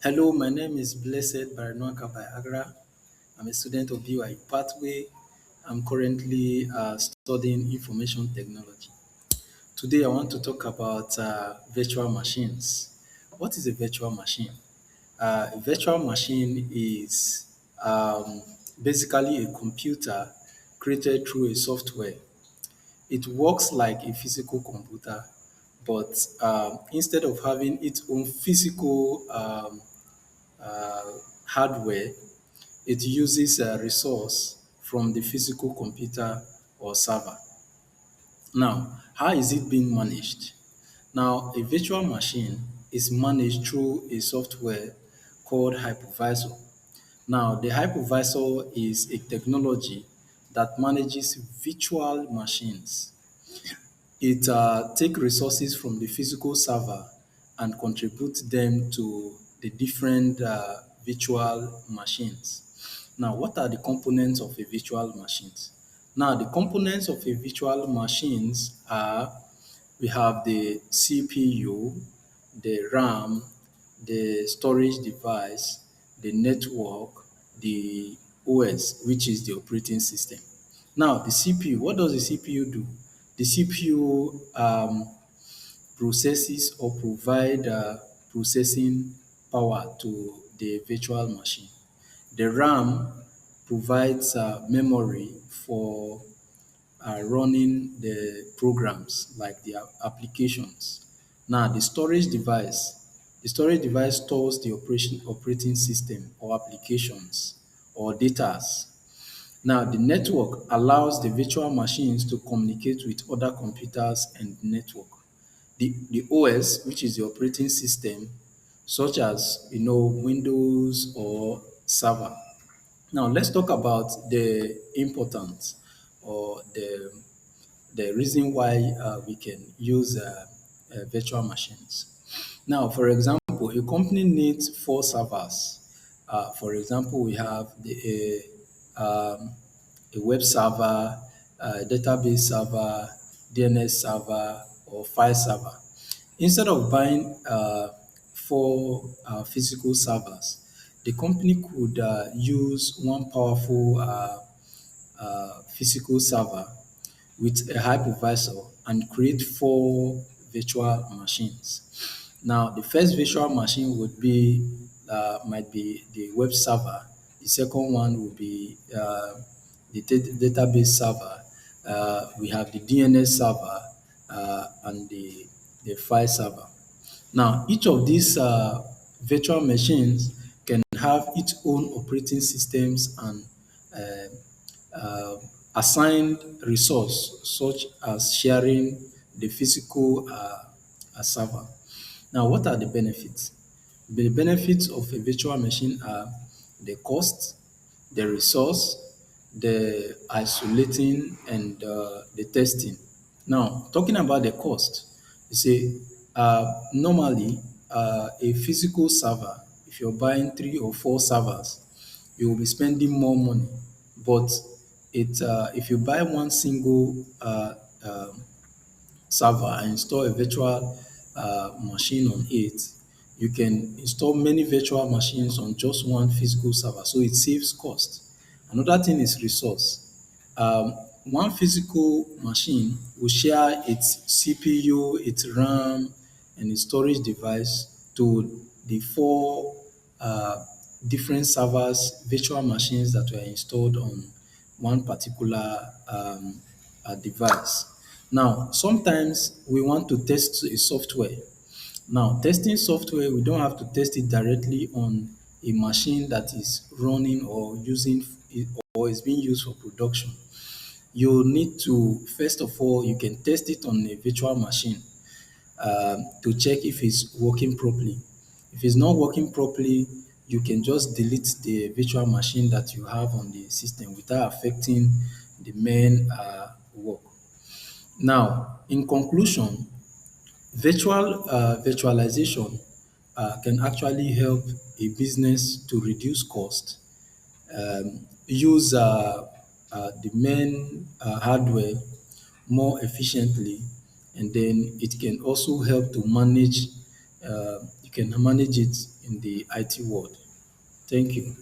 Hello, my name is Blessed Baranuaka by Agra. I'm a student of BYU Pathway. I'm currently studying information technology. Today, I want to talk about virtual machines. What is a virtual machine? A virtual machine is basically a computer created through a software. It works like a physical computer, but instead of having its own physical hardware, it uses a resource from the physical computer or server. Now, how is it being managed? Now, a virtual machine is managed through a software called hypervisor. Now, the hypervisor is a technology that manages virtual machines. It take resources from the physical server and contribute them to the different virtual machines. Now, what are the components of a virtual machines? Now, the components of a virtual machines are we have the CPU, the RAM, the storage device, the network, the OS, which is the operating system. Now, the CPU, what does the CPU do? The CPU processes or provide processing power to the virtual machine. The RAM provides memory for running the programs like the applications. Now, the storage device stores the operating system or applications or datas. Now, the network allows the virtual machines to communicate with other computers and network. The OS, which is the operating system, such as Windows or server. Now, let's talk about the importance or the reason why we can use virtual machines. Now, for example, a company needs four servers. For example, we have a web server, a database server, DNS server, or file server. Instead of buying four physical servers, the company could use one powerful physical server with a hypervisor and create four virtual machines. Now, the first virtual machine would be might be the web server. The second one would be the database server. We have the DNS server and the file server. Now, each of these virtual machines can have its own operating systems and assigned resource, such as sharing the physical server. Now, what are the benefits? The benefits of a virtual machine are the cost, the resource, the isolating, and the testing. Now, talking about the cost, you see, normally a physical server, if you're buying three or four servers, you will be spending more money. But if you buy one single server and install a virtual machine on it, you can install many virtual machines on just one physical server, so it saves cost. Another thing is resource. Um, One physical machine will share its CPU, its RAM, and its storage device to the four different servers, virtual machines that were installed on one particular device. Now, sometimes we want to test a software. Now, testing software, we don't have to test it directly on a machine that is running or using or is being used for production. You need to, first of all, you can test it on a virtual machine to check if it's working properly. If it's not working properly, you can just delete the virtual machine that you have on the system without affecting the main work. Now, in conclusion, virtualization can actually help a business to reduce cost, use the main hardware more efficiently, and then it can also help to manage. can manage it in the IT world. Thank you.